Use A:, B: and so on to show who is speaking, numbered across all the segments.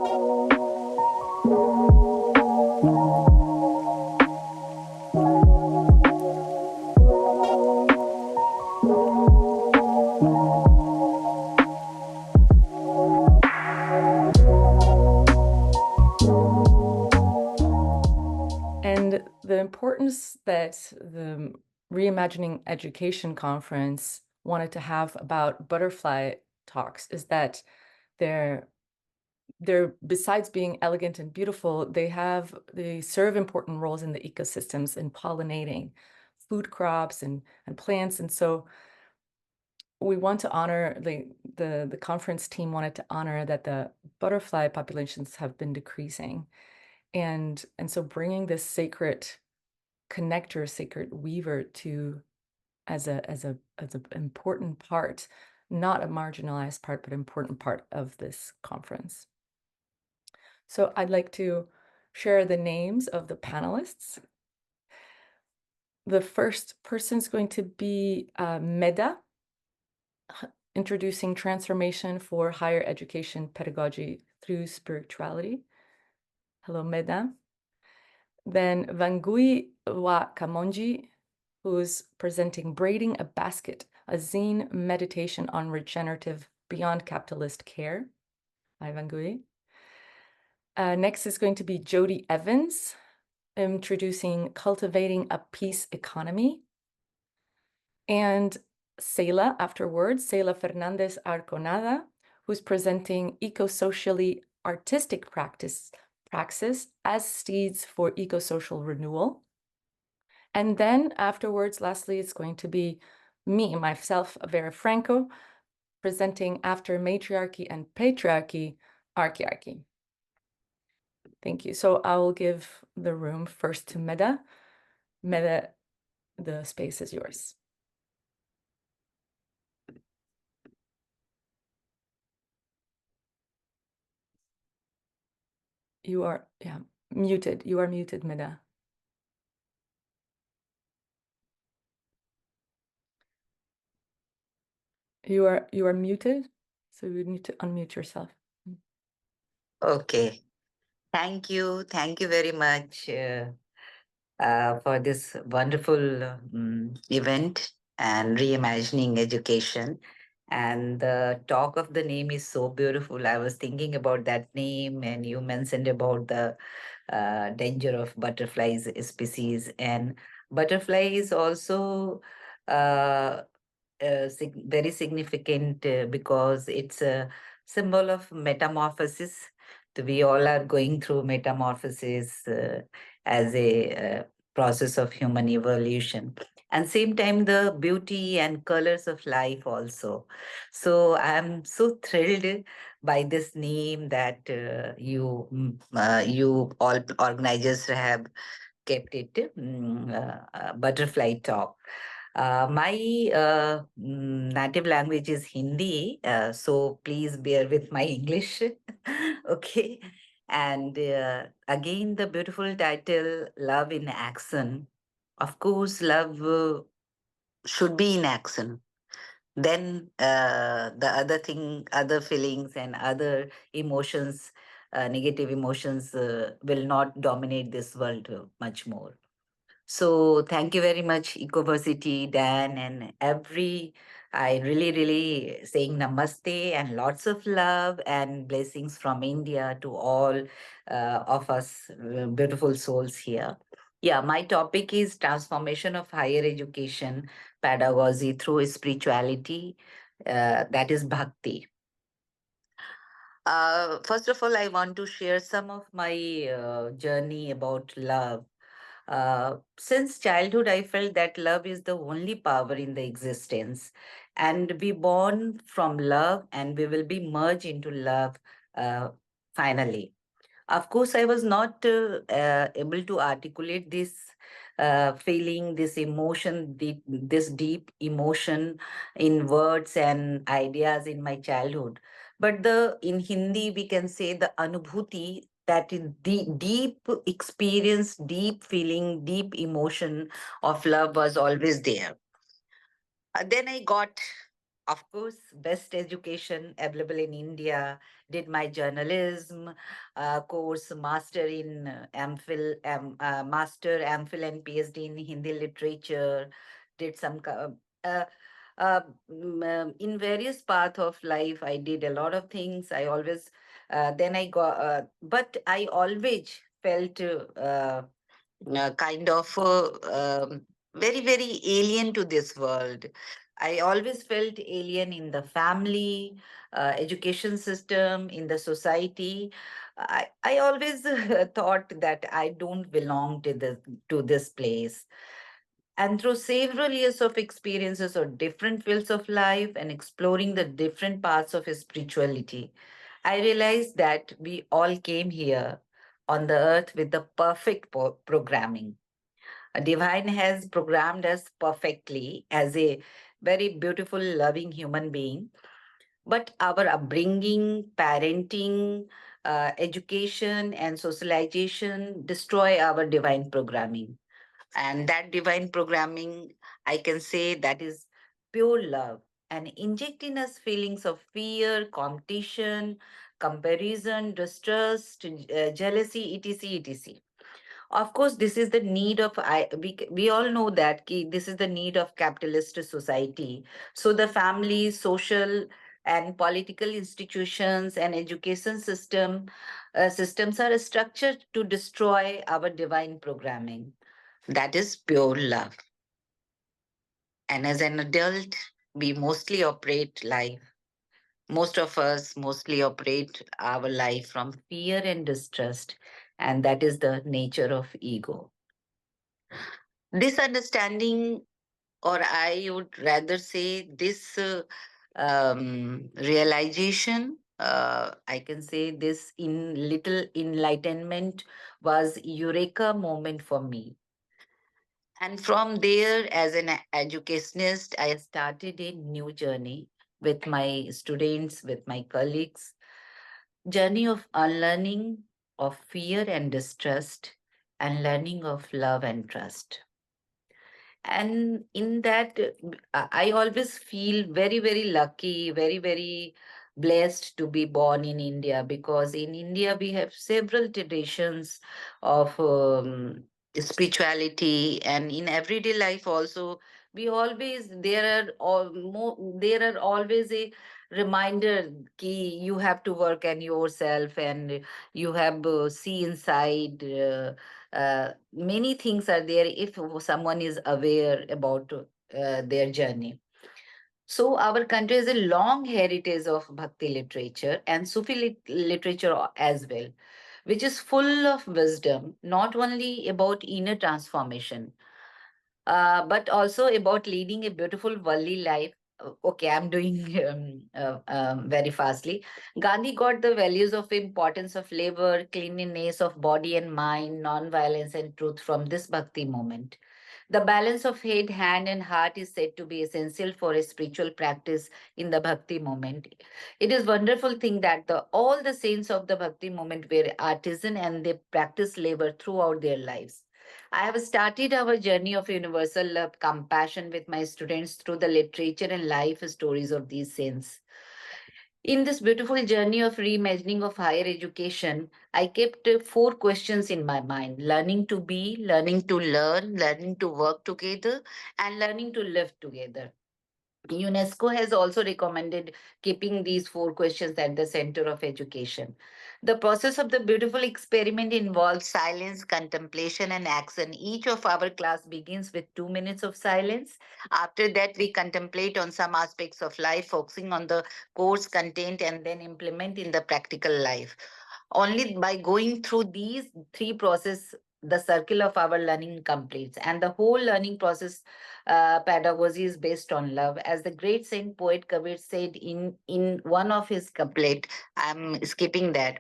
A: And the importance that the Reimagining Education Conference wanted to have about butterfly talks is that they're besides being elegant and beautiful, they serve important roles in the ecosystems in pollinating food crops and plants. And so we want to honor, the conference team wanted to honor that the butterfly populations have been decreasing. And so bringing this sacred connector, sacred weaver to as an important part, not a marginalized part, but important part of this conference. So I'd like to share the names of the panelists. The first person is going to be Medha, introducing transformation for higher education pedagogy through spirituality. Hello, Medha. Then Wangũi wa Kamonji, who's presenting Braiding a Basket, a Zine meditation on regenerative beyond capitalist care. Hi, Wangũi. Next is going to be Jodie Evans, introducing Cultivating a Peace Economy. And Seila afterwards, Seila Fernández Arconada, who's presenting EcoSocially Artistic Praxis as Steeds for EcoSocial Renewal. And then afterwards, lastly, it's going to be myself, Vera Franco, presenting after Matriarchy and Patriarchy, Archiarchy. Thank you. So I will give the room first to Medha. Medha, the space is yours. You are, muted. You are muted, Medha. You are muted, so you need to unmute yourself.
B: Okay. Thank you very much for this wonderful event and reimagining education. And the talk of the name is so beautiful. I was thinking about that name, and you mentioned about the danger of butterflies species. And butterfly is also very significant because it's a symbol of metamorphosis. We all are going through metamorphosis as a process of human evolution, and same time the beauty and colors of life also. So I'm so thrilled by this name that you all organizers have kept it, butterfly talk. My native language is Hindi, so please bear with my English. Okay. And again, the beautiful title, Love in Action. Of course, love should be in action. Then the other feelings and other emotions, negative emotions will not dominate this world much more. So thank you very much, Ecoversity, Dan, and every. I really saying namaste and lots of love and blessings from India to all of us beautiful souls here. Yeah, my topic is transformation of higher education pedagogy through spirituality. That is Bhakti. First of all, I want to share some of my journey about love. Since childhood, I felt that love is the only power in the existence, and we born from love, and we will be merged into love finally. Of course, I was not able to articulate this feeling, this emotion, this deep emotion in words and ideas in my childhood. But in Hindi, we can say the anubhuti, that is the deep experience, deep feeling, deep emotion of love was always there. Then I got of course, best education available in India. Did my journalism course, master in master, MPhil, and PhD in Hindi literature. Did some uh, in various path of life. I did a lot of things. I always then I got, but I always felt kind of very, very alien to this world. I always felt alien in the family, education system, in the society. I always thought that I don't belong to this place. And through several years of experiences of different fields of life and exploring the different parts of spirituality, I realized that we all came here on the earth with the perfect programming. A divine has programmed us perfectly as a very beautiful, loving human being. But our upbringing, parenting, education, and socialization destroy our divine programming. And that divine programming, I can say that is pure love and inject in us feelings of fear, competition, comparison, distrust, jealousy, etc., etc. Of course, this is the need of we all know that this is the need of capitalist society. So the family, social and political institutions and education systems are structured to destroy our divine programming. That is pure love. And as an adult, we mostly operate life. Most of us mostly operate our life from fear and distrust, and that is the nature of ego. This understanding, or I would rather say this realization, I can say this in little enlightenment was eureka moment for me. And from there, as an educationist, I started a new journey with my students, with my colleagues, journey of unlearning of fear and distrust and learning of love and trust. And in that, I always feel very, very lucky, very, very blessed to be born in India, because in India we have several traditions of spirituality, and in everyday life also we always there are always a reminder ki you have to work on yourself, and you have see inside. Many things are there if someone is aware about their journey. So our country has a long heritage of Bhakti literature and Sufi literature as well, which is full of wisdom, not only about inner transformation, but also about leading a beautiful worldly life. Okay, I'm doing very fastly. Gandhi got the values of importance of labor, cleanliness of body and mind, non-violence and truth from this bhakti moment. The balance of head, hand, and heart is said to be essential for a spiritual practice in the bhakti moment. It is wonderful thing that all the saints of the bhakti moment were artisan and they practiced labor throughout their lives. I have started our journey of universal love, compassion with my students through the literature and life stories of these saints. In this beautiful journey of reimagining of higher education, I kept four questions in my mind: learning to be, learning to learn, learning to work together, and learning to live together. UNESCO has also recommended keeping these four questions at the center of education. The process of the beautiful experiment involves silence, contemplation, and action. Each of our class begins with 2 minutes of silence. After that, we contemplate on some aspects of life, focusing on the course content, and then implement in the practical life. Only by going through these three processes, the circle of our learning completes, and the whole learning process pedagogy is based on love. As the great saint poet Kabir said in one of his couplet, I'm skipping that.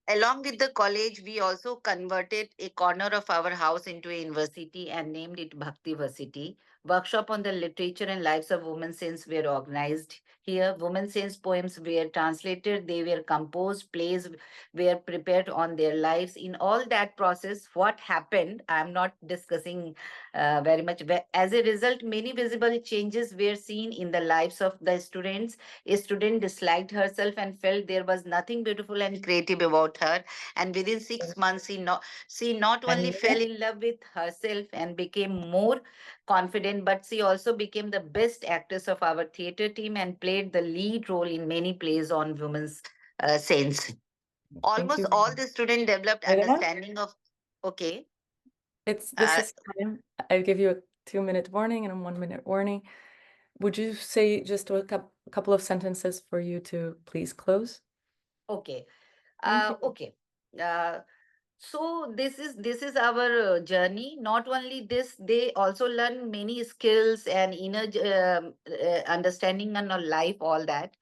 B: Along with the college, we also converted a corner of our house into a university and named it Bhakti Varsity. Workshop on the literature and lives of women saints were organized Here, women sense poems were translated, they were composed, plays were prepared on their lives. In all that process, what happened, I'm not discussing very much. But as a result, many visible changes were seen in the lives of the students. A student disliked herself and felt there was nothing beautiful and creative about her. And within 6 months, she not only
A: And
B: fell in love with herself and became more confident, but she also became the best actress of our theater team and played the lead role in many plays on women's sense.
A: thank
B: Almost
A: you.
B: all the students developed
A: Medha,
B: understanding of, okay.
A: this
B: Uh,
A: is time. I'll give you a 2-minute warning and a 1-minute warning. Would you say just a couple of sentences for you to please close?
B: okay.
A: Thank you.
B: Okay. Uh, so this is our journey. Not only this, they also learn many skills and inner understanding and life, all that,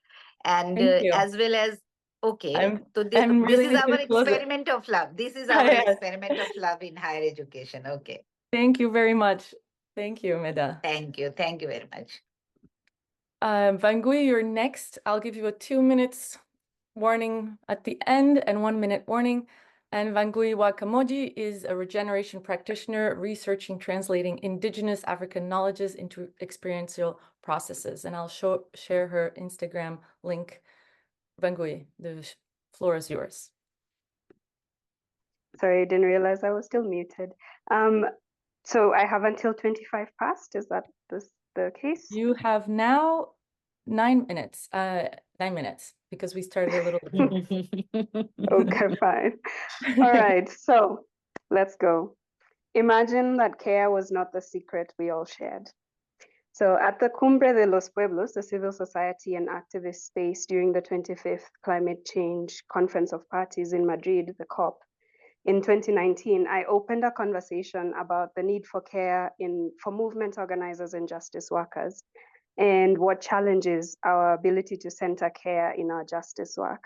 B: and
A: Thank you.
B: as well as, okay.
A: I'm
B: So
A: I'm
B: this
A: really
B: is
A: need
B: our
A: to close it.
B: experiment of love. This is our
A: Yes.
B: experiment of love in higher education. Okay.
A: Thank you very much. Thank you, Medha.
B: Thank you. Thank you very much.
A: Wangũi, you're next. I'll give you a 2 minutes warning at the end and 1-minute warning. And Wangũi wa Kamonji is a regeneration practitioner researching, translating indigenous African knowledges into experiential processes. And I'll share her Instagram link. Wangũi, the floor is yours.
C: Sorry, I didn't realize I was still muted. So I have until 25 past. Is that the case?
A: You have now 9 minutes. 9 minutes because we started a little bit.
C: Okay, fine. All right, so let's go. Imagine that care was not the secret we all shared. So at the Cumbre de los Pueblos, the civil society and activist space during the 25th Climate Change Conference of Parties in Madrid, the COP, in 2019, I opened a conversation about the need for care for movement organizers and justice workers, and what challenges our ability to center care in our justice work.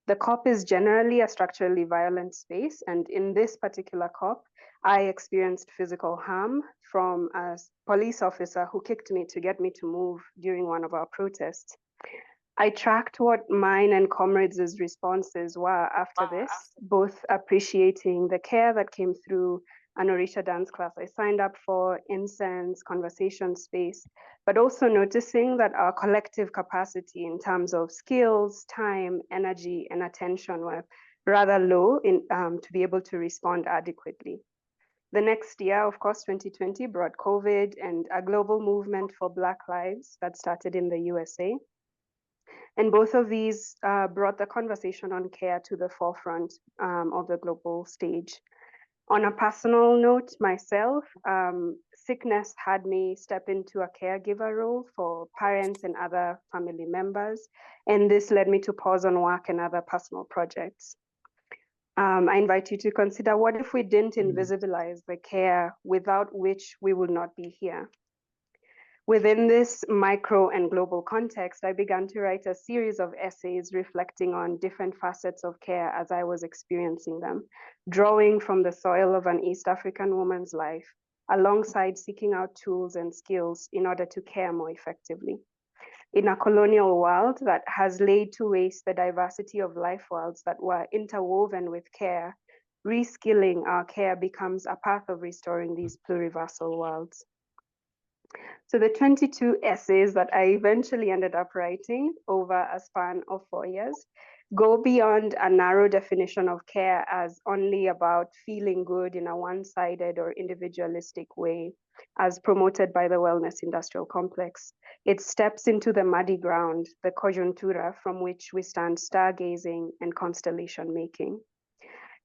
C: The COP is generally a structurally violent space, and in this particular COP, I experienced physical harm from a police officer who kicked me to get me to move during one of our protests. I tracked what mine and comrades' responses were after this, both appreciating the care that came through an Orisha dance class I signed up for, incense, conversation space, but also noticing that our collective capacity in terms of skills, time, energy, and attention were rather low to be able to respond adequately. The next year, of course, 2020 brought COVID and a global movement for Black lives that started in the USA. And both of these brought the conversation on care to the forefront of the global stage. On a personal note, myself, sickness had me step into a caregiver role for parents and other family members. And this led me to pause on work and other personal projects. I invite you to consider, what if we didn't invisibilize the care without which we would not be here? Within this micro and global context, I began to write a series of essays reflecting on different facets of care as I was experiencing them, drawing from the soil of an East African woman's life, alongside seeking out tools and skills in order to care more effectively. In a colonial world that has laid to waste the diversity of life worlds that were interwoven with care, reskilling our care becomes a path of restoring these pluriversal worlds. So the 22 essays that I eventually ended up writing over a span of 4 years go beyond a narrow definition of care as only about feeling good in a one-sided or individualistic way, as promoted by the wellness industrial complex. It steps into the muddy ground, the coyuntura, from which we stand stargazing and constellation making.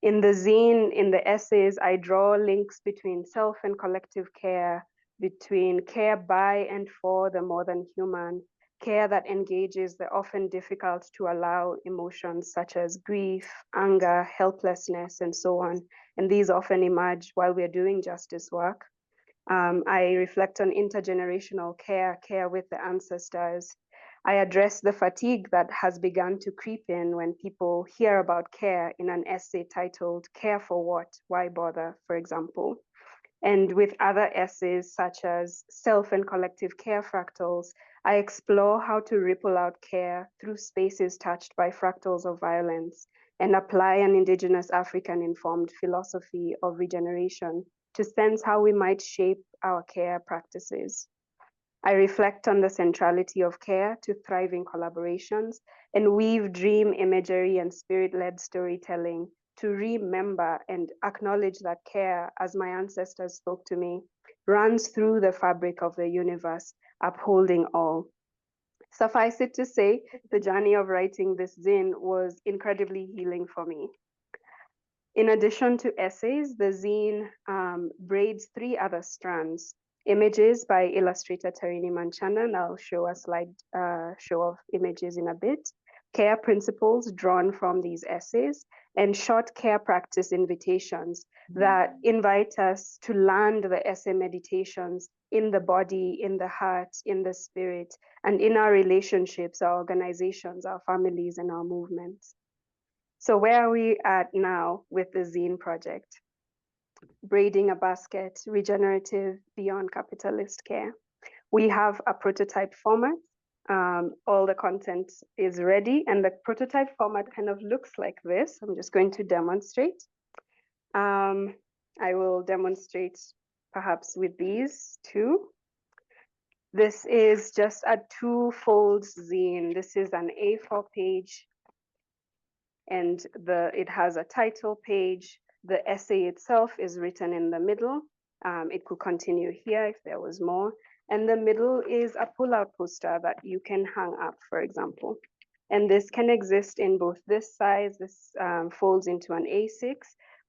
C: In the zine, in the essays, I draw links between self and collective care, between care by and for the more than human, care that engages the often difficult to allow emotions such as grief, anger, helplessness, and so on. And these often emerge while we're doing justice work. I reflect on intergenerational care, care with the ancestors. I address the fatigue that has begun to creep in when people hear about care in an essay titled "Care for What? Why Bother?" for example. And with other essays such as Self and Collective Care Fractals, I explore how to ripple out care through spaces touched by fractals of violence and apply an Indigenous African-informed philosophy of regeneration to sense how we might shape our care practices. I reflect on the centrality of care to thriving collaborations and weave dream imagery and spirit-led storytelling to remember and acknowledge that care, as my ancestors spoke to me, runs through the fabric of the universe, upholding all. Suffice it to say, the journey of writing this zine was incredibly healing for me. In addition to essays, the zine braids 3 other strands: images by illustrator Tarini Manchanda, and I'll show a slide show of images in a bit, care principles drawn from these essays, and short care practice invitations that invite us to land the essay meditations in the body, in the heart, in the spirit, and in our relationships, our organizations, our families, and our movements. So where are we at now with the Zine project? Braiding a basket, regenerative beyond capitalist care. We have a prototype format. All the content is ready, and the prototype format kind of looks like this. I'm just going to demonstrate. I will demonstrate perhaps with these two. This is just a 2-fold zine. This is an A4 page, and it has a title page. The essay itself is written in the middle. It could continue here if there was more. And the middle is a pull-out poster that you can hang up, for example. And this can exist in both this size, this folds into an A6,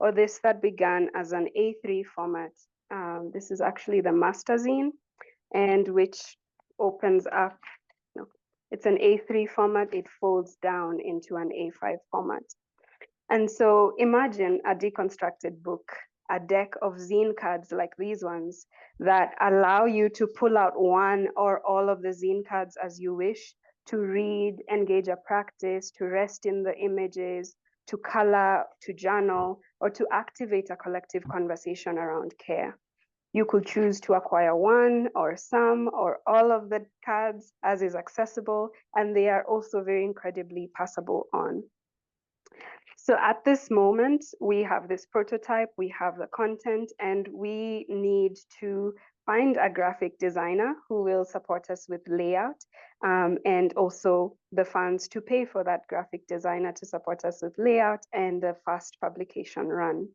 C: or this that began as an A3 format. This is actually the master zine, and which opens up. No, it's an A3 format. It folds down into an A5 format. And so imagine a deconstructed book, a deck of zine cards like these ones that allow you to pull out one or all of the zine cards as you wish, to read, engage a practice, to rest in the images, to color, to journal, or to activate a collective conversation around care. You could choose to acquire one or some or all of the cards as is accessible, and they are also very incredibly passable on. So at this moment, we have this prototype, we have the content, and we need to find a graphic designer who will support us with layout, and also the funds to pay for that graphic designer to support us with layout and the fast publication run.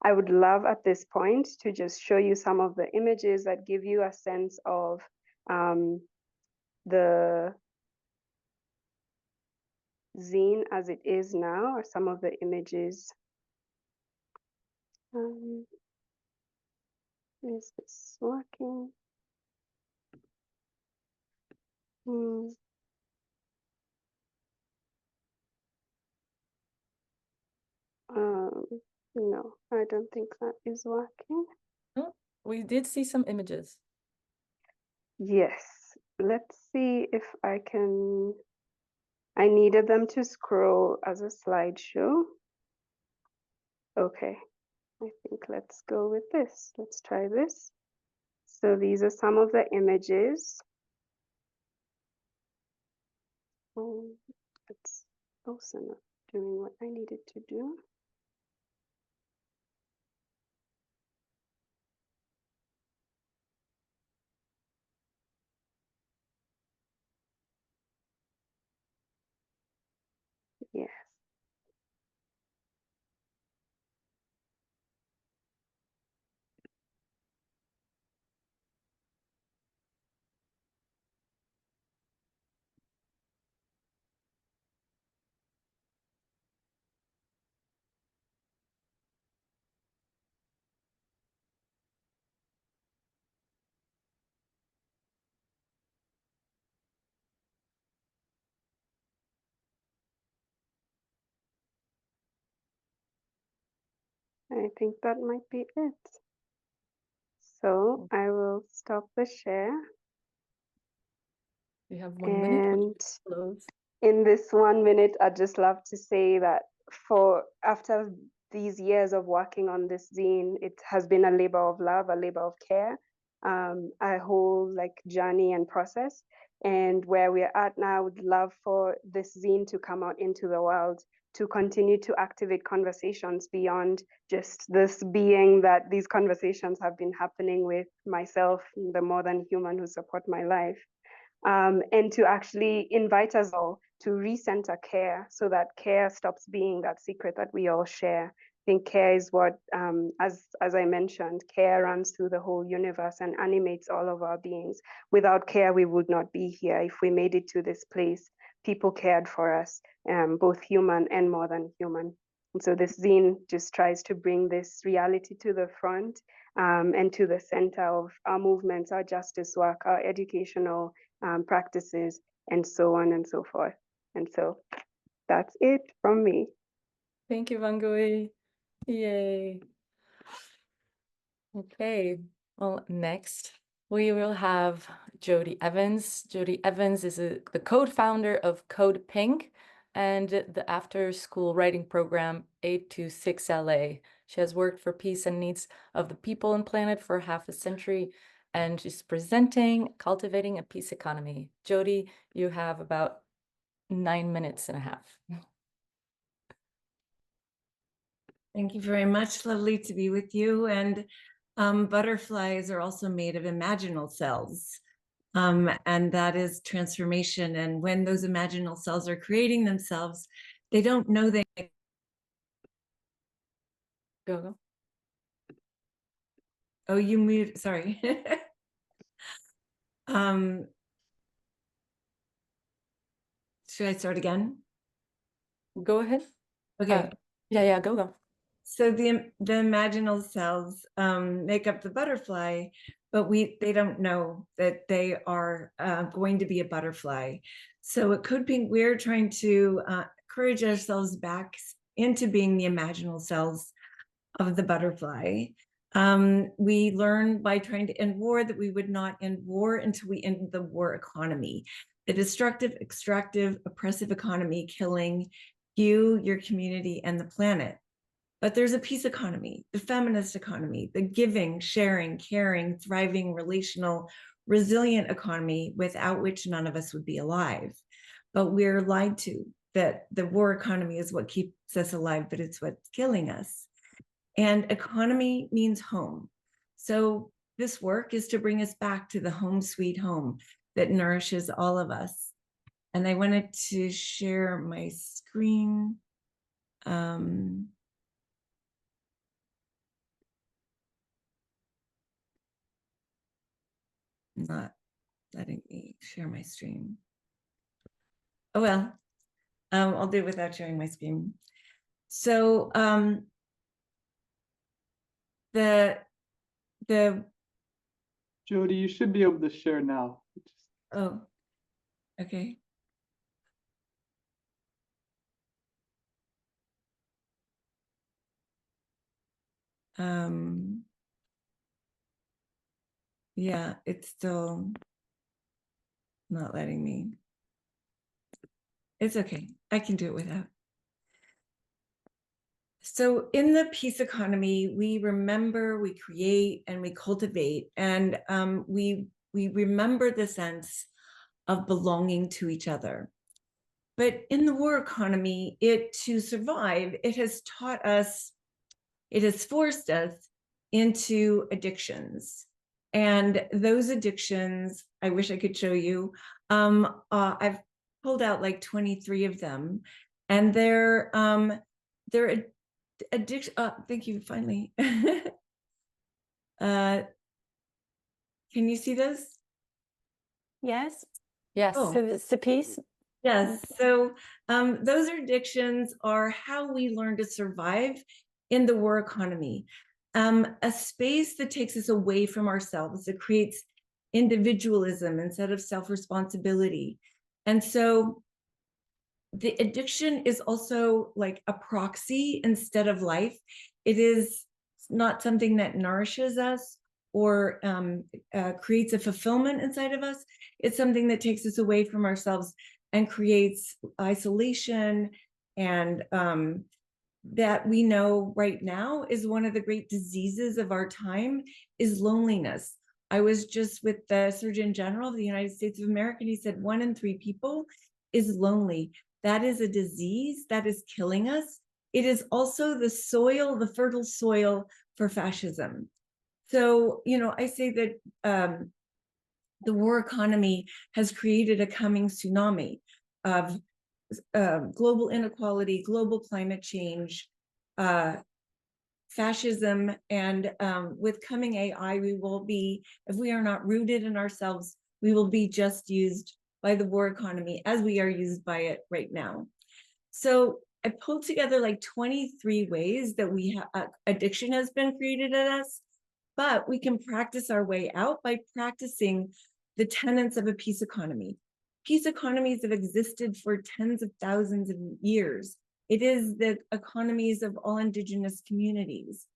C: I would love at this point to just show you some of the images that give you a sense of the zine as it is now, or some of the images. Is this working? No, I don't think that is working.
A: Oh, we did see some images.
C: Yes, let's see if I can. I needed them to scroll as a slideshow. Okay, I think let's go with this. Let's try this. So these are some of the images. It's also not doing what I needed to do. Yes. I think that might be it. So I will stop the share.
A: We have 1 minute.
C: And
A: close.
C: in this 1 minute, I'd just love to say that after these years of working on this zine, it has been a labor of love, a labor of care, a whole like journey and process. And where we're at now, would love for this zine to come out into the world, to continue to activate conversations beyond just this being that these conversations have been happening with myself, the more than human who support my life. And to actually invite us all to recenter care, so that care stops being that secret that we all share. I think care is what, as I mentioned, care runs through the whole universe and animates all of our beings. Without care, we would not be here. If we made it to this place, people cared for us, both human and more than human. And so this zine just tries to bring this reality to the front, and to the center of our movements, our justice work, our educational practices, and so on and so forth. And so that's it from me.
A: Thank you, Wangũi. Yay. Okay, well, next we will have Jodie Evans. Jodie Evans is the co-founder of Code Pink and the after-school writing program 826LA. She has worked for peace and needs of the people and planet for half a century, and she's presenting Cultivating a Peace Economy. Jodie, you have about 9 minutes and a half.
D: Thank you very much. Lovely to be with you. And butterflies are also made of imaginal cells. And that is transformation. And when those imaginal cells are creating themselves, they don't know they.
A: Go.
D: Oh, you moved, sorry. Should I start again?
A: Go ahead.
D: Okay.
A: Yeah, go.
D: So the imaginal cells make up the butterfly, but they don't know that they are going to be a butterfly. So it could be we're trying to encourage ourselves back into being the imaginal cells of the butterfly. We learn by trying to end war that we would not end war until we end the war economy, the destructive, extractive, oppressive economy killing you, your community, and the planet. But there's a peace economy, the feminist economy, the giving, sharing, caring, thriving, relational, resilient economy without which none of us would be alive. But we're lied to that the war economy is what keeps us alive, but it's what's killing us. And economy means home. So this work is to bring us back to the home sweet home that nourishes all of us. And I wanted to share my screen. Not letting me share my stream. Oh, well, I'll do it without sharing my screen. So the
E: Jodie, you should be able to share now.
D: Oh, okay. Yeah, it's still not letting me. It's okay. I can do it without. So in the peace economy, we remember, we create, and we cultivate, and we remember the sense of belonging to each other. But in the war economy, to survive, it has taught us, it has forced us into addictions. And those addictions, I wish I could show you. I've pulled out like 23 of them, and they're addiction. Thank you. Finally, can you see those?
F: Yes.
A: Yes.
D: Oh.
F: So it's the piece.
D: Yes. So those addictions are how we learn to survive in the war economy. A space that takes us away from ourselves, that creates individualism instead of self-responsibility. And so the addiction is also like a proxy instead of life. It is not something that nourishes us or creates a fulfillment inside of us. It's something that takes us away from ourselves and creates isolation and that we know right now is one of the great diseases of our time is loneliness. I was just with the Surgeon General of the United States of America, and he said 1 in 3 people is lonely. That is a disease that is killing us. It is also the soil, the fertile soil for fascism. So, you know, I say that the war economy has created a coming tsunami of global inequality, global climate change, fascism, and with coming AI, we will be, if we are not rooted in ourselves, we will be just used by the war economy as we are used by it right now. So I pulled together like 23 ways that we have addiction has been created at us, but we can practice our way out by practicing the tenets of a peace economy. Peace economies have existed for tens of thousands of years. It is the economies of all indigenous communities.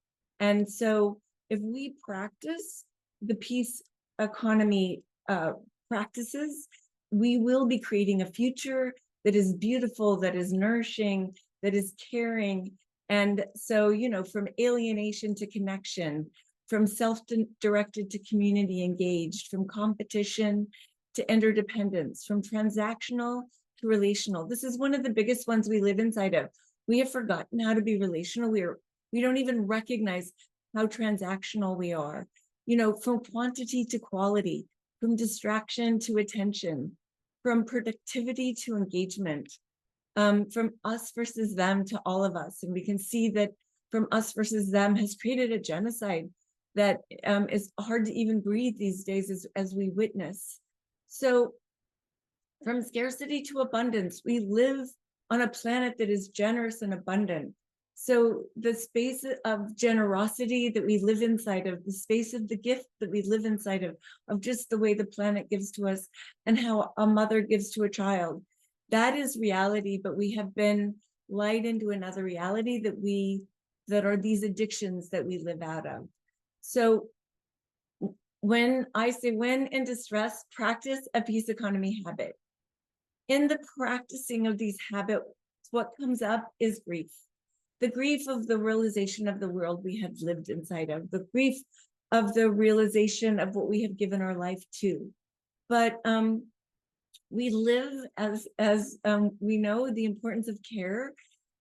D: And so if we practice the peace economy practices, we will be creating a future that is beautiful, that is nourishing, that is caring. And so, you know, from alienation to connection, from self-directed to community engaged, from competition to interdependence, from transactional to relational. This is one of the biggest ones we live inside of. We have forgotten how to be relational. We don't even recognize how transactional we are. You know, from quantity to quality, from distraction to attention, from productivity to engagement, from us versus them to all of us. And we can see that from us versus them has created a genocide that is hard to even breathe these days as we witness. So from scarcity to abundance, we live on a planet that is generous and abundant. So the space of generosity that we live inside of, the space of the gift that we live inside of just the way the planet gives to us and how a mother gives to a child, that is reality, but we have been lied into another reality that are these addictions that we live out of. So when I say when in distress, practice a peace economy habit. In the practicing of these habits, what comes up is grief. The grief of the realization of the world we have lived inside of, the grief of the realization of what we have given our life to. But we live, as we know, the importance of care.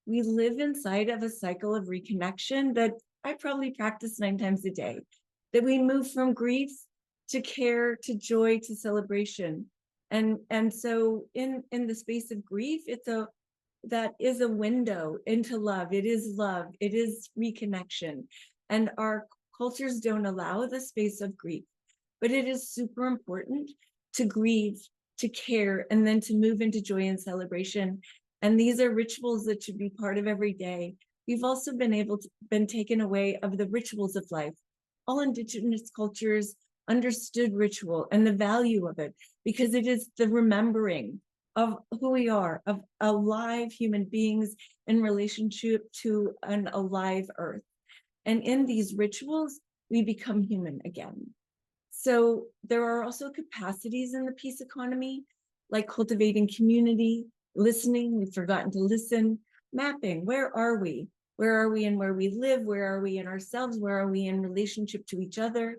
D: We live inside of a cycle of reconnection that I probably practice 9 times a day, that we move from grief to care, to joy, to celebration. And so in the space of grief, that is a window into love. It is love. It is reconnection. And our cultures don't allow the space of grief, but it is super important to grieve, to care, and then to move into joy and celebration. And these are rituals that should be part of every day. We've also been taken away of the rituals of life. All indigenous cultures understood ritual and the value of it, because it is the remembering of who we are, of alive human beings in relationship to an alive earth. And in these rituals, we become human again. So there are also capacities in the peace economy, like cultivating community, listening, we've forgotten to listen, mapping, where are we? Where are we in where we live? Where are we in ourselves? Where are we in relationship to each other?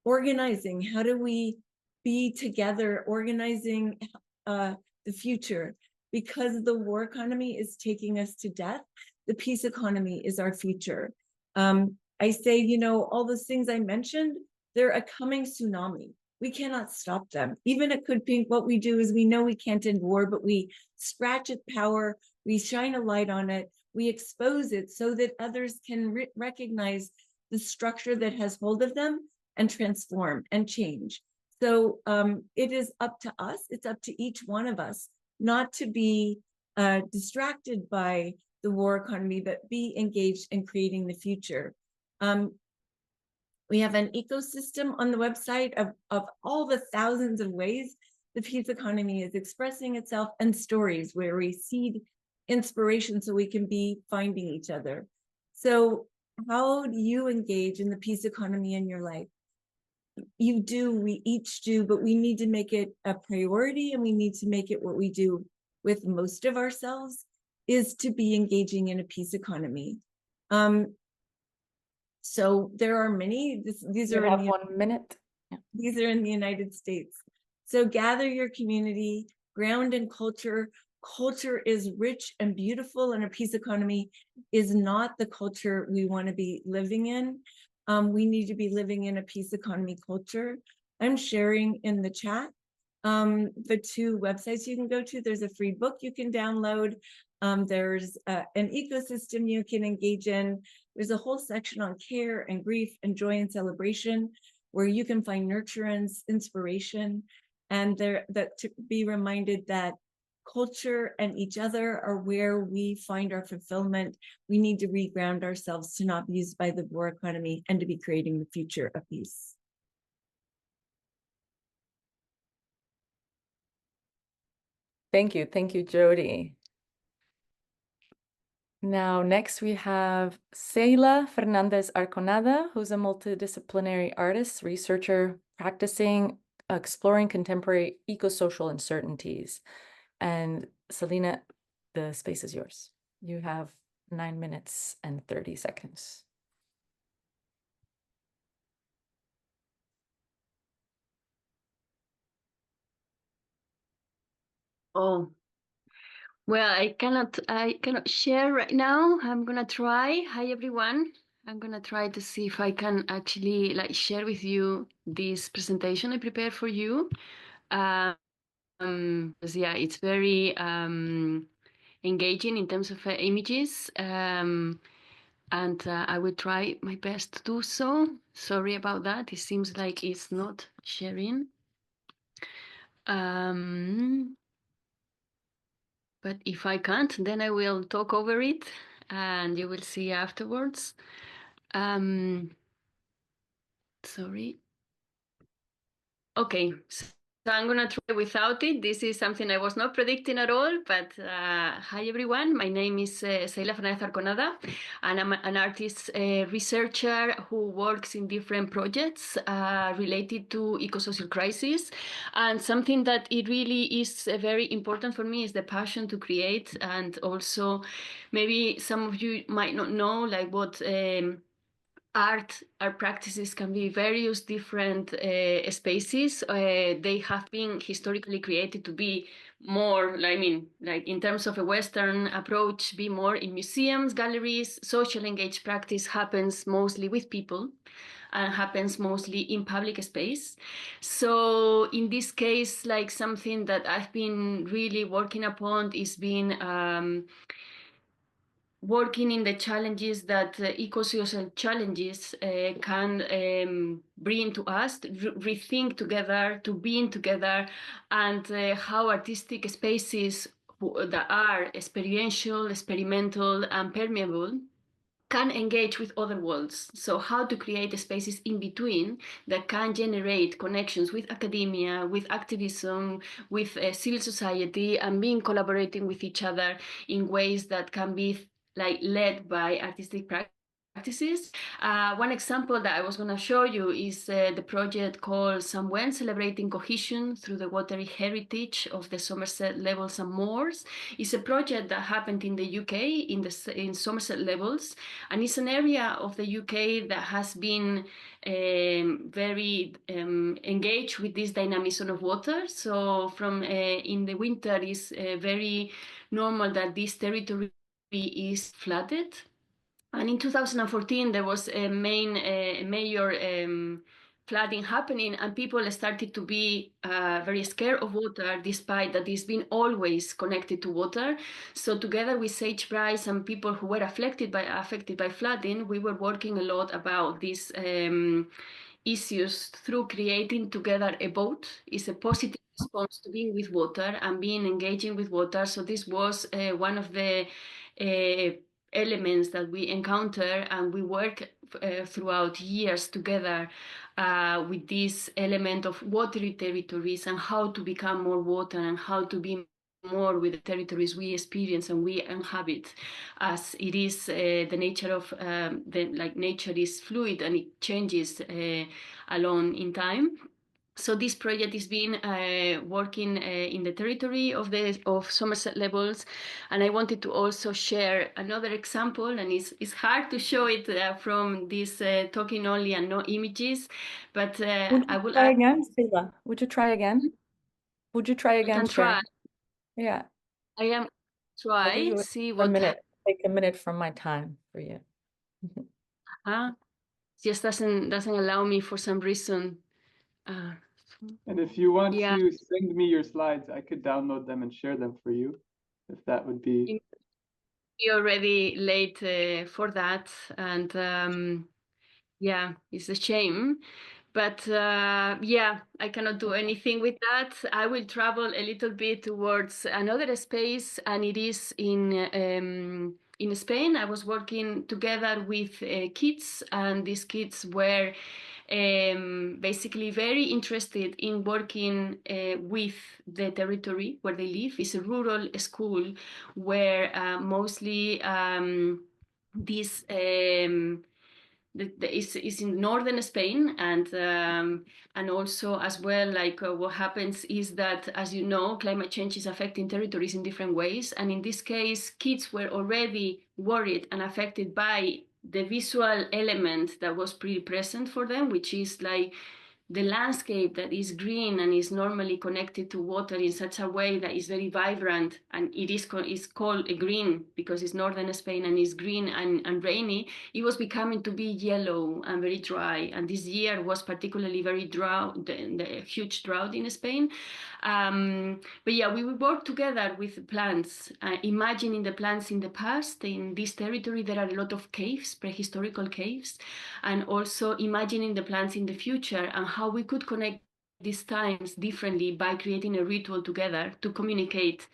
D: Organizing, how do we be together, organizing the future? Because the war economy is taking us to death, the peace economy is our future. I say, you know, all those things I mentioned, they're a coming tsunami. We cannot stop them. Even it could be what we do is we know we can't end war, but we scratch at power, we shine a light on it, we expose it so that others can recognize the structure that has hold of them and transform and change. So it is up to us, it's up to each one of us not to be distracted by the war economy, but be engaged in creating the future. We have an ecosystem on the website of all the thousands of ways the peace economy is expressing itself, and stories where we seed inspiration so we can be finding each other. So how do you engage in the peace economy in your life? You do, we each do, but we need to make it a priority, and we need to make it what we do with most of ourselves. is to be engaging in a peace economy. So there are many, these
A: You
D: are
A: have
D: in
A: 1 minute.
D: these are in the United States. So gather your community, ground in culture. Culture is rich and beautiful, and a peace economy is not the culture we want to be living in. We need to be living in a peace economy culture. I'm sharing in the chat the 2 websites you can go to. There's a free book you can download. There's an ecosystem you can engage in. There's a whole section on care and grief and joy and celebration, where you can find nurturance, inspiration, and that to be reminded that culture and each other are where we find our fulfillment. We need to reground ourselves to not be used by the war economy and to be creating the future of peace.
A: Thank you, Jodie. Now, next we have Seila Fernández Arconada, who's a multidisciplinary artist, researcher, practicing, exploring contemporary eco-social uncertainties. And Selena, the space is yours. You have 9 minutes and 30 seconds.
G: Oh, well, I cannot share right now. I'm gonna try. Hi, everyone. I'm gonna try to see if I can actually like share with you this presentation I prepared for you. Because yeah, it's very engaging in terms of images. And I will try my best to do so. Sorry about that. It seems like it's not sharing. But if I can't, then I will talk over it and you will see afterwards. Sorry. Okay, so I'm gonna try without it. This is something I was not predicting at all, but hi everyone. My name is Seila Fernández Arconada, and I'm an artist researcher who works in different projects related to eco-social crisis. And something that it really is very important for me is the passion to create. And also maybe some of you might not know like what art practices can be various different spaces. They have been historically created to be more, I mean, like in terms of a Western approach, be more in museums, galleries. Social engaged practice happens mostly with people and happens mostly in public space. So in this case, like something that I've been really working upon is being working in the challenges that EcoSocial challenges can bring to us, to rethink together, to being together, and how artistic spaces that are experiential, experimental, and permeable can engage with other worlds. So how to create spaces in between that can generate connections with academia, with activism, with civil society, and being collaborating with each other in ways that can be like led by artistic practices. One example that I was going to show you is the project called Samwen, Celebrating Cohesion Through the Watery Heritage of the Somerset Levels and Moors. It's a project that happened in the UK, in Somerset Levels, and it's an area of the UK that has been very engaged with this dynamism of water. So from in the winter, it's very normal that this territory is flooded. And in 2014, there was a major flooding happening, and people started to be very scared of water, despite that it's been always connected to water. So together with Sage Bryce and people who were affected by flooding, we were working a lot about these issues through creating together a boat. It's a positive response to being with water and being engaging with water. So this was one of the elements that we encounter, and we work throughout years together with this element of watery territories and how to become more water and how to be more with the territories we experience and we inhabit, as it is the nature of nature is fluid and it changes along in time. So this project is being working in the territory of Somerset Levels, and I wanted to also share another example. And it's hard to show it from this talking only and no images, but I will
A: try again, Seila? Would you try again? Would you try
G: I
A: again,
G: can try.
A: Yeah.
G: I am
A: I'll
G: try
A: do it
G: see
A: for a
G: what.
A: minute. Take a minute from my time for you.
G: Just doesn't allow me for some reason.
E: And if you want
G: Yeah.
E: to send me your slides, I could download them and share them for you, if that would be.
G: You're already late for that, and yeah, it's a shame. But yeah, I cannot do anything with that. I will travel a little bit towards another space, and it is in Spain. I was working together with kids, and these kids were basically very interested in working with the territory where they live. It's a rural school where mostly this is in northern Spain, and also as well, like what happens is that, as you know, climate change is affecting territories in different ways, and in this case, kids were already worried and affected by the visual element that was pretty present for them, which is like the landscape that is green and is normally connected to water in such a way that is very vibrant, and it is called a green because it's northern Spain and it's green and rainy. It was becoming to be yellow and very dry, and this year was particularly very drought, the huge drought in Spain. But yeah, we would work together with plants, imagining the plants in the past. In this territory, there are a lot of caves, prehistorical caves, and also imagining the plants in the future and how we could connect these times differently by creating a ritual together to communicate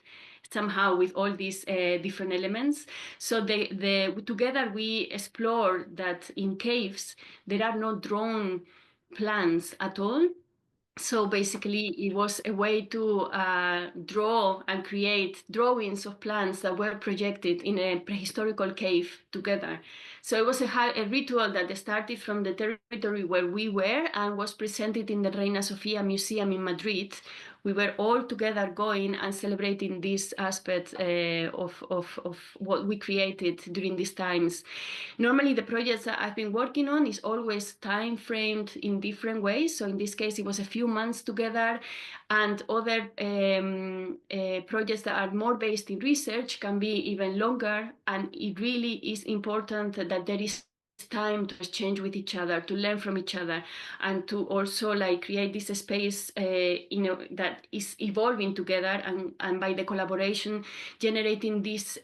G: somehow with all these different elements. So together we explore that in caves there are no drawn plants at all. So basically, it was a way to draw and create drawings of plants that were projected in a prehistorical cave together. So it was a ritual that started from the territory where we were and was presented in the Reina Sofia Museum in Madrid. We were all together going and celebrating this aspect of what we created during these times. Normally, the projects that I've been working on is always time framed in different ways. So in this case, it was a few months together, and other projects that are more based in research can be even longer. And it really is important that there is time to exchange with each other, to learn from each other, and to also like create this space that is evolving together, and by the collaboration generating this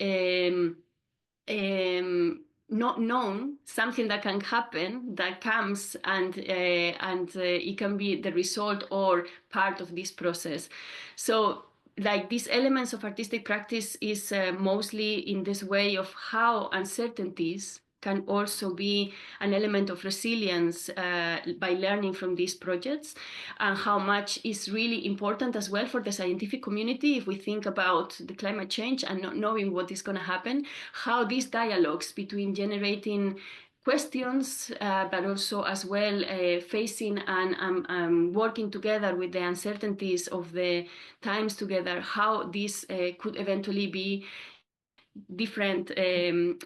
G: not known, something that can happen, that comes, and it can be the result or part of this process. So like these elements of artistic practice is mostly in this way of how uncertainties can also be an element of resilience by learning from these projects, and how much is really important as well for the scientific community if we think about the climate change and not knowing what is going to happen, how these dialogues between generating questions, but also as well facing and working together with the uncertainties of the times together, how this could eventually be different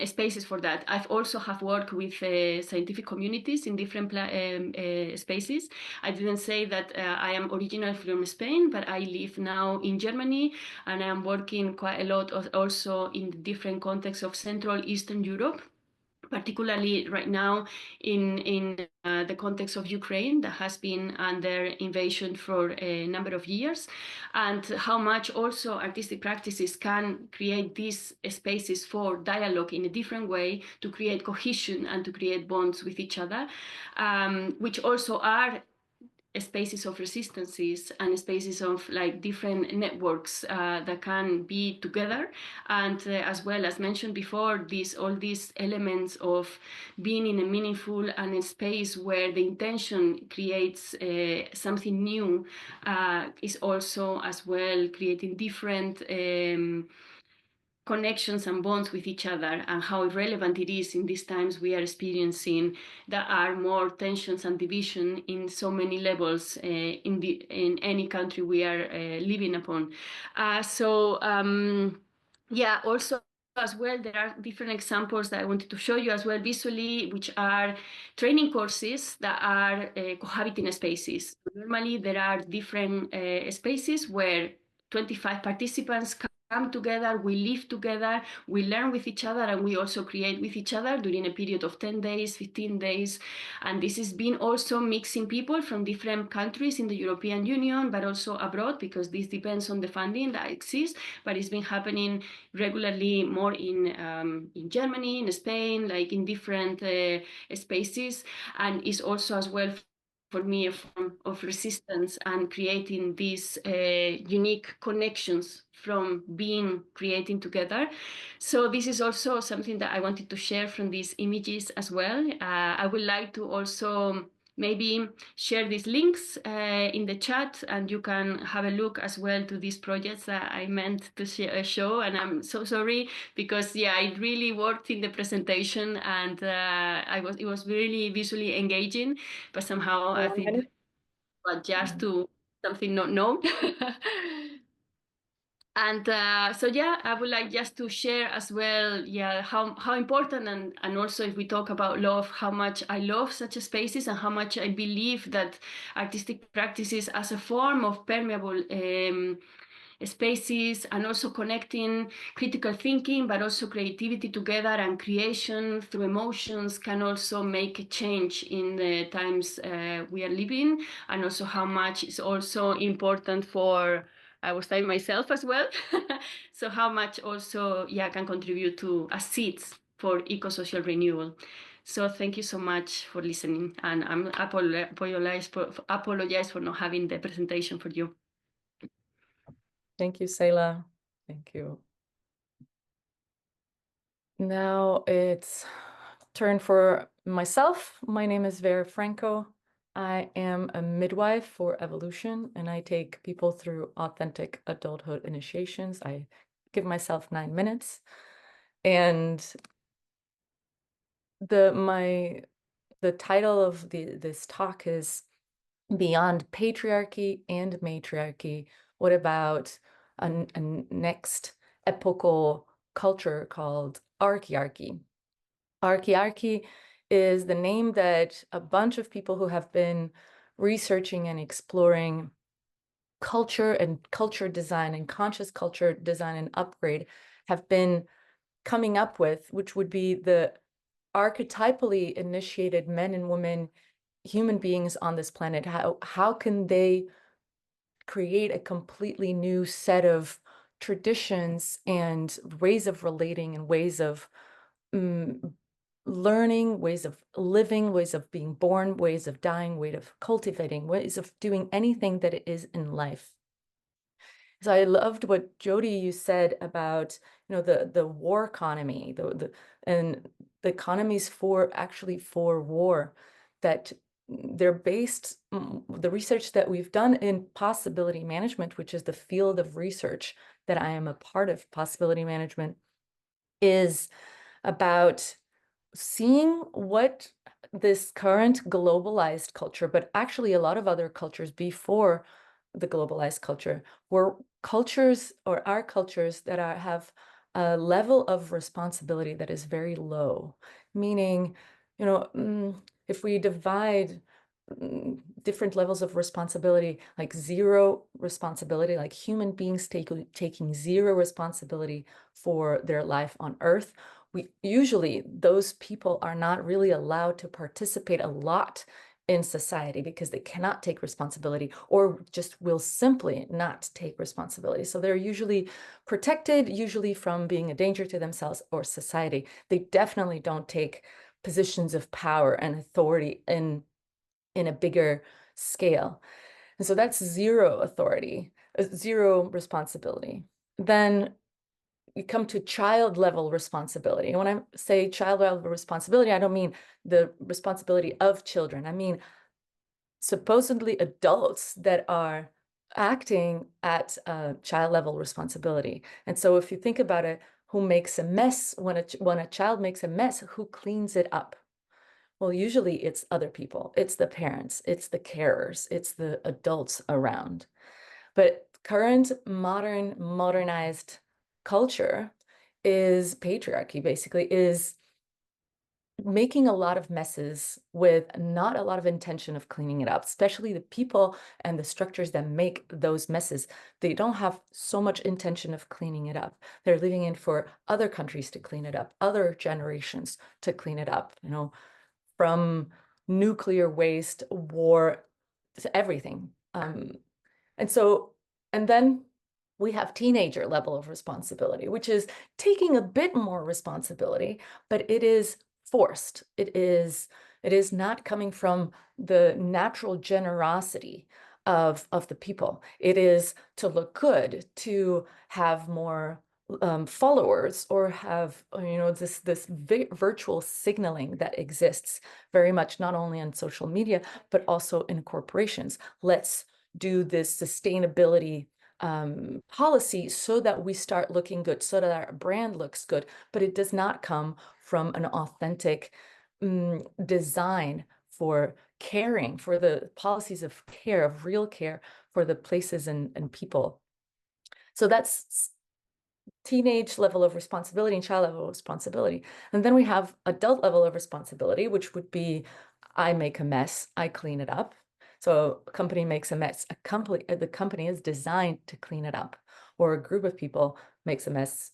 G: spaces for that. I've also have worked with scientific communities in different spaces. I didn't say that I am original from Spain, but I live now in Germany, and I'm working quite a lot also in different contexts of Central Eastern Europe, particularly right now in the context of Ukraine that has been under invasion for a number of years, and how much also artistic practices can create these spaces for dialogue in a different way to create cohesion and to create bonds with each other, which also are spaces of resistances and spaces of like different networks that can be together, and as well as mentioned before, all these elements of being in a meaningful and a space where the intention creates something new is also as well creating different connections and bonds with each other, and how relevant it is in these times we are experiencing that are more tensions and division in so many levels in any country we are living upon. Yeah, also as well, there are different examples that I wanted to show you as well visually, which are training courses that are cohabiting spaces. Normally, there are different spaces where 25 participants come together, we live together, we learn with each other, and we also create with each other during a period of 10 days, 15 days. And this has been also mixing people from different countries in the European Union, but also abroad, because this depends on the funding that exists. But it's been happening regularly more in Germany, in Spain, like in different spaces. And it's also as well for me a form of resistance and creating these unique connections from creating together. So this is also something that I wanted to share from these images as well. I would like to also maybe share these links in the chat, and you can have a look as well to these projects that I meant to show. And I'm so sorry because it really worked in the presentation, and it was really visually engaging, but somehow I think it was just to something not known. And I would like just to share as well, how important, and also if we talk about love, how much I love such spaces and how much I believe that artistic practices as a form of permeable spaces, and also connecting critical thinking, but also creativity together and creation through emotions can also make a change in the times we are living, and also how much is also important for, I was telling myself as well, so how much also can contribute to as seeds for eco-social renewal. So thank you so much for listening, and I'm apologize for not having the presentation for you.
A: Thank you, Seila. Thank you. Now it's turn for myself. My name is Vera Franco. I am a midwife for evolution, and I take people through authentic adulthood initiations. I give myself 9 minutes, and the title of this talk is Beyond Patriarchy and Matriarchy. What about a next epochal culture called Archiarchy? Archiarchy is the name that a bunch of people who have been researching and exploring culture and culture design and conscious culture design and upgrade have been coming up with, which would be the archetypally initiated men and women, human beings on this planet. How can they create a completely new set of traditions and ways of relating and ways of learning, ways of living, ways of being born, ways of dying, ways of cultivating, ways of doing anything that it is in life. So I loved what Jodie, you said about, the war economy, and the economies for war, that they're based, the research that we've done in possibility management, which is the field of research that I am a part of. Possibility management is about seeing what this current globalized culture, but actually a lot of other cultures before the globalized culture, were cultures, or are cultures that have a level of responsibility that is very low. Meaning, if we divide different levels of responsibility, like zero responsibility, like human beings taking zero responsibility for their life on Earth, usually those people are not really allowed to participate a lot in society because they cannot take responsibility, or just will simply not take responsibility. So they're usually protected, usually from being a danger to themselves or society. They definitely don't take positions of power and authority in a bigger scale. And so that's zero authority, zero responsibility. Then you come to child level responsibility. And when I say child level responsibility, I don't mean the responsibility of children. I mean supposedly adults that are acting at child level responsibility. And so if you think about it, who makes a mess, when a child makes a mess, who cleans it up? Well, usually it's other people, it's the parents, it's the carers, it's the adults around. But current modernized culture is patriarchy, basically, is making a lot of messes with not a lot of intention of cleaning it up, especially the people and the structures that make those messes. They don't have so much intention of cleaning it up. They're leaving it for other countries to clean it up, other generations to clean it up, you know, from nuclear waste, war, to everything. And then we have teenager level of responsibility, which is taking a bit more responsibility, but it is forced. It is not coming from the natural generosity of the people. It is to look good, to have more followers, or have, you know, this virtual signaling that exists very much not only on social media but also in corporations. Let's do this sustainability policy so that we start looking good, so that our brand looks good, but it does not come from an authentic design for caring, for the policies of care, of real care for the places and people. So that's teenage level of responsibility and child level of responsibility. And then we have adult level of responsibility, which would be, I make a mess, I clean it up. So a company makes a mess, the company is designed to clean it up. Or a group of people makes a mess,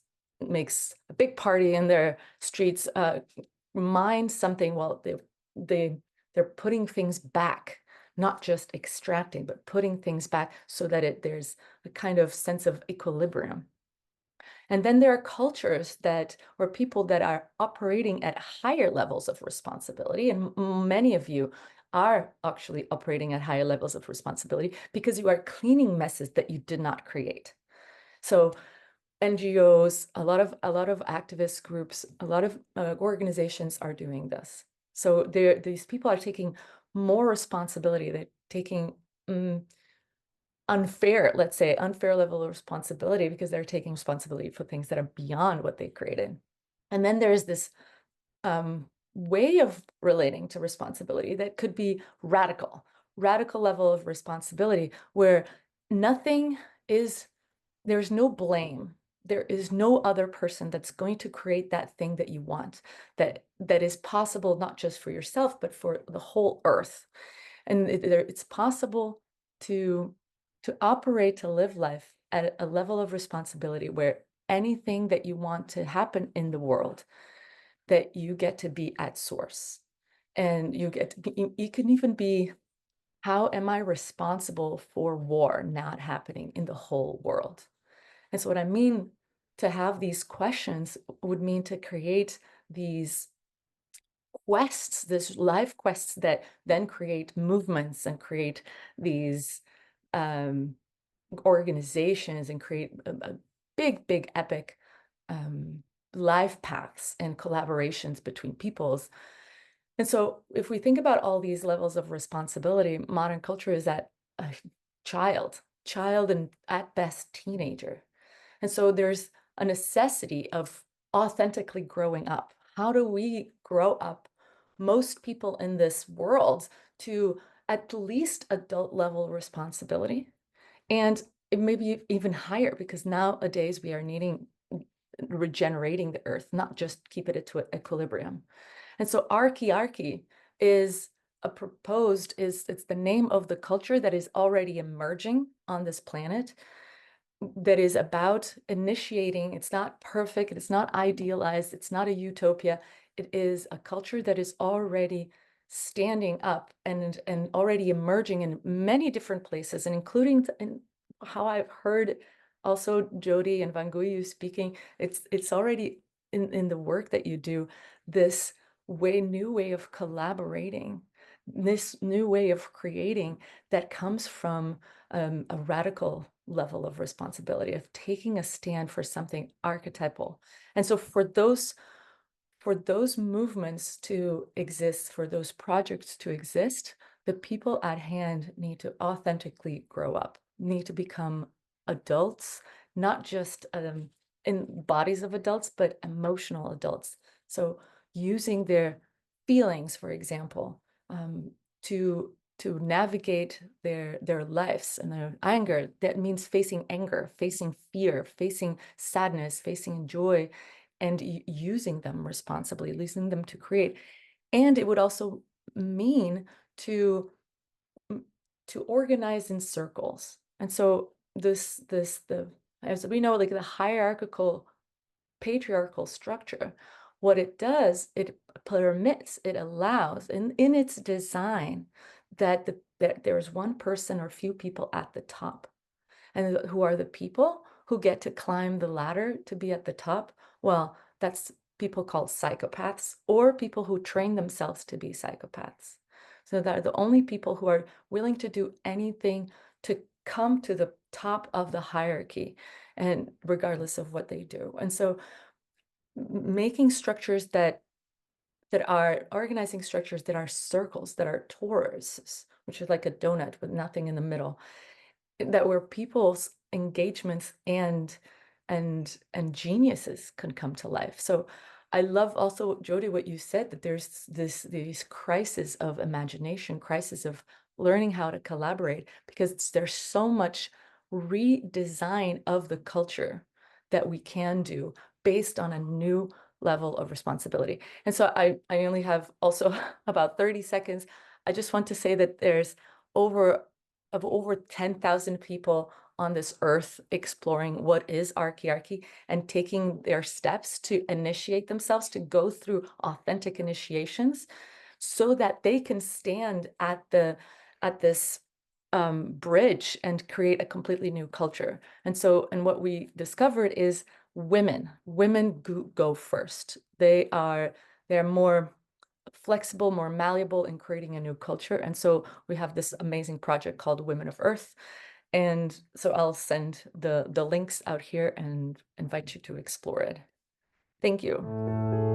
A: makes a big party in their streets, mine something. Well, they're putting things back, not just extracting, but putting things back so that there's a kind of sense of equilibrium. And then there are cultures or people that are operating at higher levels of responsibility. And many of you are actually operating at higher levels of responsibility because you are cleaning messes that you did not create. So NGOs, a lot of activist groups, a lot of organizations are doing this. So these people are taking more responsibility. They're taking unfair level of responsibility because they're taking responsibility for things that are beyond what they created. And then there's this way of relating to responsibility that could be radical level of responsibility, where there's no blame. There is no other person that's going to create that thing that you want, that is possible not just for yourself, but for the whole earth. And it's possible to operate, to live life at a level of responsibility where anything that you want to happen in the world, that you get to be at source. And you can even be, how am I responsible for war not happening in the whole world? And so what I mean to have these questions would mean to create these quests, this life quests that then create movements and create these organizations and create a big epic life paths and collaborations between peoples. And so if we think about all these levels of responsibility, modern culture is at a child and at best teenager. And so there's a necessity of authentically growing up. How do we grow up, most people in this world, to at least adult level responsibility? And it may be even higher, because nowadays we are needing regenerating the earth, not just keep it to equilibrium. And so Archiarchy is it's the name of the culture that is already emerging on this planet, that is about initiating. It's not perfect, it's not idealized, it's not a utopia. It is a culture that is already standing up and already emerging in many different places, and including in how I've heard also Jodie and Wangũi speaking, it's already in the work that you do, this new way of collaborating, this new way of creating that comes from a radical level of responsibility, of taking a stand for something archetypal. And so for those movements to exist, for those projects to exist, the people at hand need to authentically grow up, need to become adults, not just in bodies of adults, but emotional adults. So using their feelings, for example, to navigate their lives and their anger. That means facing anger, facing fear, facing sadness, facing joy, and using them responsibly, using them to create. And it would also mean to organize in circles. And so as we know, like the hierarchical patriarchal structure, what it does, it permits, it allows in its design that there's one person or few people at the top. And who are the people who get to climb the ladder to be at the top? Well, that's people called psychopaths, or people who train themselves to be psychopaths. So they're the only people who are willing to do anything to come to the top of the hierarchy, and regardless of what they do. And so making structures that are organizing structures that are circles, that are toruses, which is like a donut with nothing in the middle, that where people's engagements and geniuses can come to life. So I love also, Jodie, what you said, that there's these crises of imagination, crises of learning how to collaborate, because there's so much redesign of the culture that we can do based on a new level of responsibility. And so I only have also about 30 seconds. I just want to say that there's over 10,000 people on this earth exploring what is Archiarchy and taking their steps to initiate themselves, to go through authentic initiations, so that they can stand at this bridge and create a completely new culture. And what we discovered is women go first. They're more flexible, more malleable in creating a new culture. And so we have this amazing project called Women of Earth. And so I'll send the links out here and invite you to explore it. Thank you.